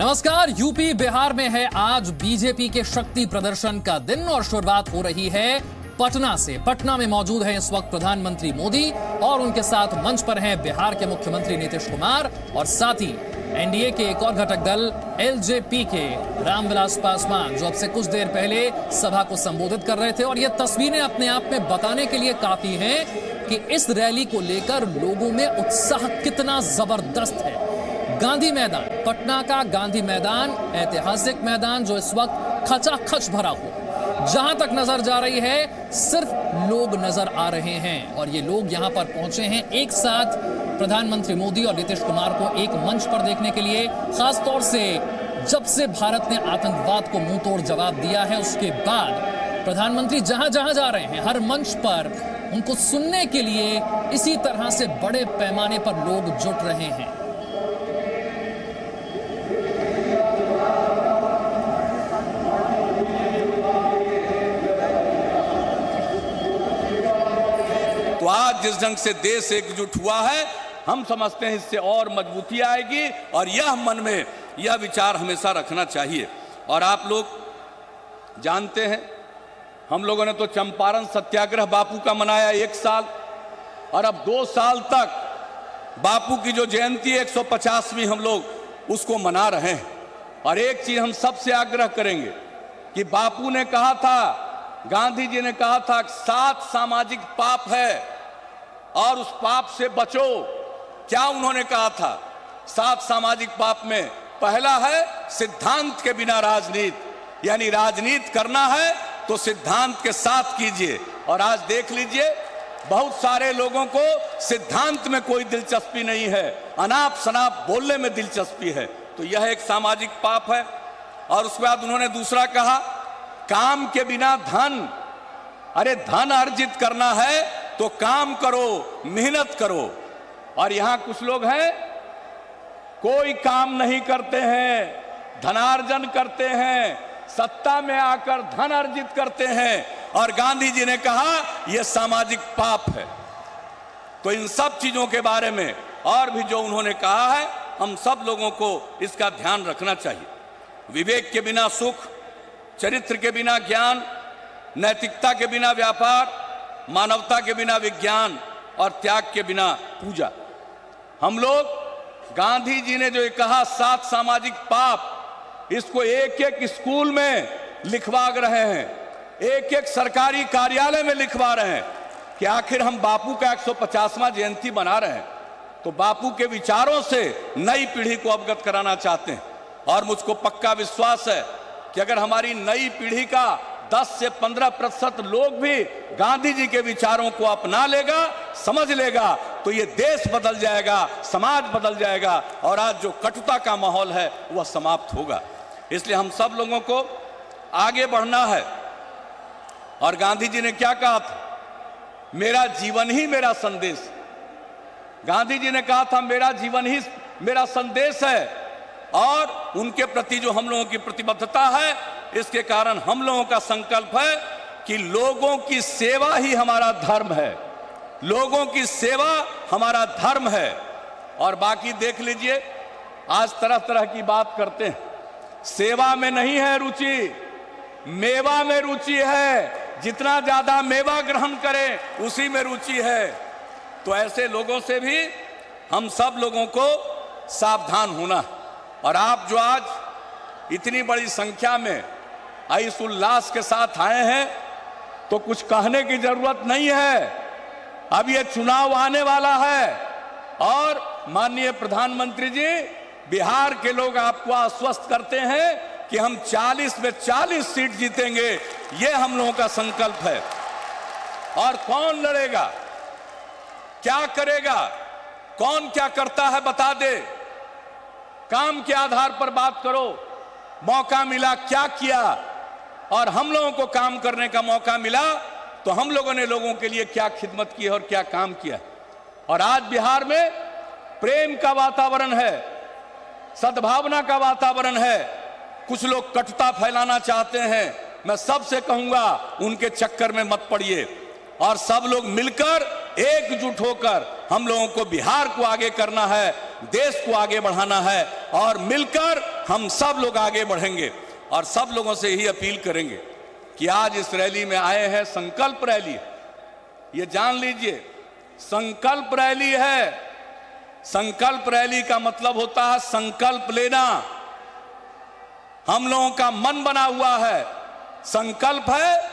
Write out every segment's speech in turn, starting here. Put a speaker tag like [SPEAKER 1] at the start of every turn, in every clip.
[SPEAKER 1] नमस्कार। यूपी बिहार में है आज बीजेपी के शक्ति प्रदर्शन का दिन और शुरुआत हो रही है पटना से। पटना में मौजूद है इस वक्त प्रधानमंत्री मोदी और उनके साथ मंच पर हैं बिहार के मुख्यमंत्री नीतीश कुमार और साथ ही एनडीए के एक और घटक दल एलजेपी के रामविलास पासवान, जो अब से कुछ देर पहले सभा को संबोधित कर रहे थे। और ये तस्वीरें अपने आप में बताने के लिए काफी हैं कि इस रैली को लेकर लोगों में उत्साह कितना जबरदस्त है। गांधी मैदान, पटना का गांधी मैदान, ऐतिहासिक मैदान जो इस वक्त खचाखच भरा हुआ, जहां तक नजर जा रही है सिर्फ लोग नजर आ रहे हैं। और ये लोग यहां पर पहुंचे हैं एक साथ प्रधानमंत्री मोदी और नीतीश कुमार को एक मंच पर देखने के लिए। खासतौर से जब से भारत ने आतंकवाद को मुंह तोड़ जवाब दिया है, उसके बाद प्रधानमंत्री जहां जहां जा रहे हैं हर मंच पर उनको सुनने के लिए इसी तरह से बड़े पैमाने पर लोग जुट रहे हैं।
[SPEAKER 2] तो आज जिस ढंग से देश एकजुट हुआ है, हम समझते हैं इससे और मजबूती आएगी और यह मन में यह विचार हमेशा रखना चाहिए। और आप लोग जानते हैं, हम लोगों ने तो चंपारण सत्याग्रह बापू का मनाया 1 साल, और अब 2 साल तक बापू की जो जयंती 150वीं हम लोग उसको मना रहे हैं। और एक चीज हम सबसे आग्रह करेंगे कि बापू ने कहा था, गांधी जी ने कहा था, 7 सामाजिक पाप है और उस पाप से बचो। क्या उन्होंने कहा था? 7 सामाजिक पाप में पहला है सिद्धांत के बिना राजनीति, यानी राजनीति करना है तो सिद्धांत के साथ कीजिए। और आज देख लीजिए, बहुत सारे लोगों को सिद्धांत में कोई दिलचस्पी नहीं है, अनाप शनाप बोलने में दिलचस्पी है, तो यह एक सामाजिक पाप है। और उसके बाद उन्होंने दूसरा कहा, काम के बिना धन, अरे धन अर्जित करना है तो काम करो, मेहनत करो। और यहां कुछ लोग हैं कोई काम नहीं करते हैं, धनार्जन करते हैं, सत्ता में आकर धन अर्जित करते हैं, और गांधी जी ने कहा यह सामाजिक पाप है। तो इन सब चीजों के बारे में और भी जो उन्होंने कहा है, हम सब लोगों को इसका ध्यान रखना चाहिए। विवेक के बिना सुख, चरित्र के बिना ज्ञान, नैतिकता के बिना व्यापार, मानवता के बिना विज्ञान और त्याग के बिना पूजा। हम लोग, गांधी जी ने जो ये कहा 7 सामाजिक पाप, इसको एक एक स्कूल में लिखवा रहे हैं, एक एक सरकारी कार्यालय में लिखवा रहे हैं कि आखिर हम बापू का 150वां जयंती बना रहे हैं तो बापू के विचारों से नई पीढ़ी को अवगत कराना चाहते हैं। और मुझको पक्का विश्वास है कि अगर हमारी नई पीढ़ी का 10 से 15% लोग भी गांधी जी के विचारों को अपना लेगा, समझ लेगा, तो ये देश बदल जाएगा, समाज बदल जाएगा और आज जो कटुता का माहौल है वह समाप्त होगा। इसलिए हम सब लोगों को आगे बढ़ना है। और गांधी जी ने क्या कहा था? मेरा जीवन ही मेरा संदेश। गांधी जी ने कहा था मेरा जीवन ही मेरा संदेश है। और उनके प्रति जो हम लोगों की प्रतिबद्धता है, इसके कारण हम लोगों का संकल्प है कि लोगों की सेवा ही हमारा धर्म है, लोगों की सेवा हमारा धर्म है। और बाकी देख लीजिए, आज तरह तरह की बात करते हैं, सेवा में नहीं है रुचि, मेवा में रुचि है, जितना ज्यादा मेवा ग्रहण करें उसी में रुचि है। तो ऐसे लोगों से भी हम सब लोगों को सावधान होना है। और आप जो आज इतनी बड़ी संख्या में इस उल्लास के साथ आए हैं, तो कुछ कहने की जरूरत नहीं है। अब ये चुनाव आने वाला है और माननीय प्रधानमंत्री जी, बिहार के लोग आपको आश्वस्त करते हैं कि हम 40 में 40 सीट जीतेंगे, ये हम लोगों का संकल्प है। और कौन लड़ेगा, क्या करेगा, कौन क्या करता है बता दे, काम के आधार पर बात करो। मौका मिला क्या किया, और हम लोगों को काम करने का मौका मिला तो हम लोगों ने लोगों के लिए क्या खिदमत की है और क्या काम किया। और आज बिहार में प्रेम का वातावरण है, सद्भावना का वातावरण है। कुछ लोग कटुता फैलाना चाहते हैं, मैं सबसे कहूंगा उनके चक्कर में मत पड़िए और सब लोग मिलकर एकजुट होकर हम लोगों को बिहार को आगे करना है, देश को आगे बढ़ाना है और मिलकर हम सब लोग आगे बढ़ेंगे और सब लोगों से यही अपील करेंगे कि आज इस रैली में आए हैं, संकल्प रैली, ये जान लीजिए संकल्प रैली है। संकल्प रैली का मतलब होता है संकल्प लेना। हम लोगों का मन बना हुआ है, संकल्प है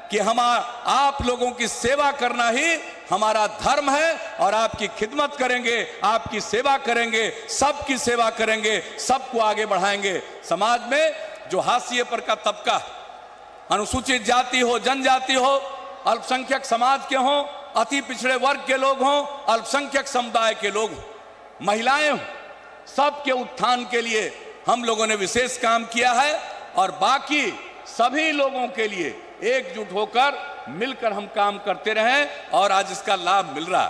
[SPEAKER 2] कि हम आप लोगों की सेवा करना ही हमारा धर्म है और आपकी खिदमत करेंगे, आपकी सेवा करेंगे, सबकी सेवा करेंगे, सबको आगे बढ़ाएंगे। समाज में जो हाशिए पर का तबका, अनुसूचित जाति हो, जनजाति हो, अल्पसंख्यक समाज के हों, अति पिछड़े वर्ग के लोग हों, अल्पसंख्यक समुदाय के लोग हों, महिलाएं हों, सबके उत्थान के लिए हम लोगों ने विशेष काम किया है और बाकी सभी लोगों के लिए एकजुट होकर मिलकर हम काम करते रहें और आज इसका लाभ मिल रहा।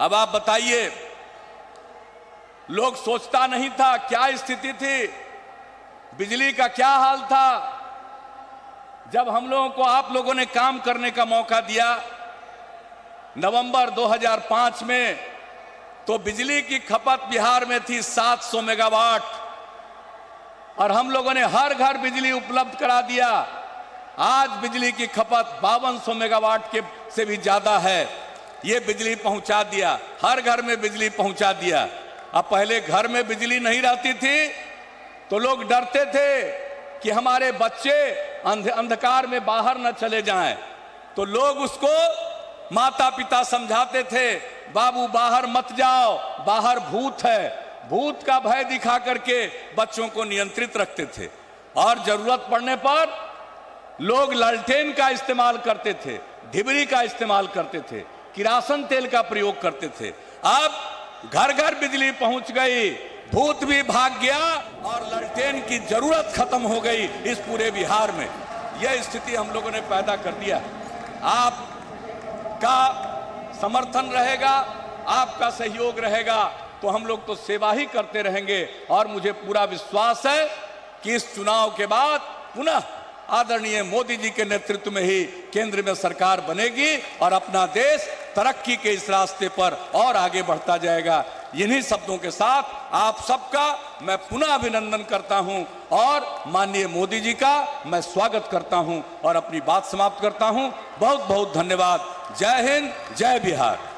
[SPEAKER 2] अब आप बताइए, लोग सोचता नहीं था क्या स्थिति थी, बिजली का क्या हाल था। जब हम लोगों को आप लोगों ने काम करने का मौका दिया नवंबर 2005 में, तो बिजली की खपत बिहार में थी 700 मेगावाट और हम लोगों ने हर घर बिजली उपलब्ध करा दिया। आज बिजली की खपत 5200 मेगावाट के से भी ज्यादा है। ये बिजली पहुंचा दिया, हर घर में बिजली पहुंचा दिया। अब पहले घर में बिजली नहीं रहती थी तो लोग डरते थे कि हमारे बच्चे अंधकार में बाहर न चले जाएं, तो लोग उसको माता पिता समझाते थे, बाबू बाहर मत जाओ, बाहर भूत है। भूत का भय दिखा करके बच्चों को नियंत्रित रखते थे और जरूरत पड़ने पर लोग लालटेन का इस्तेमाल करते थे, ढिबरी का इस्तेमाल करते थे, किरासन तेल का प्रयोग करते थे। अब घर घर बिजली पहुंच गई, भूत भी भाग गया और लालटेन की जरूरत खत्म हो गई इस पूरे बिहार में। यह स्थिति हम लोगों ने पैदा कर दिया। आपका समर्थन रहेगा, आपका सहयोग रहेगा तो हम लोग तो सेवा ही करते रहेंगे और मुझे पूरा विश्वास है कि इस चुनाव के बाद पुनः आदरणीय मोदी जी के नेतृत्व में ही केंद्र में सरकार बनेगी और अपना देश तरक्की के इस रास्ते पर और आगे बढ़ता जाएगा। इन्हीं शब्दों के साथ आप सबका मैं पुनः अभिनंदन करता हूं और माननीय मोदी जी का मैं स्वागत करता हूं और अपनी बात समाप्त करता हूं। बहुत बहुत धन्यवाद। जय हिंद, जय बिहार।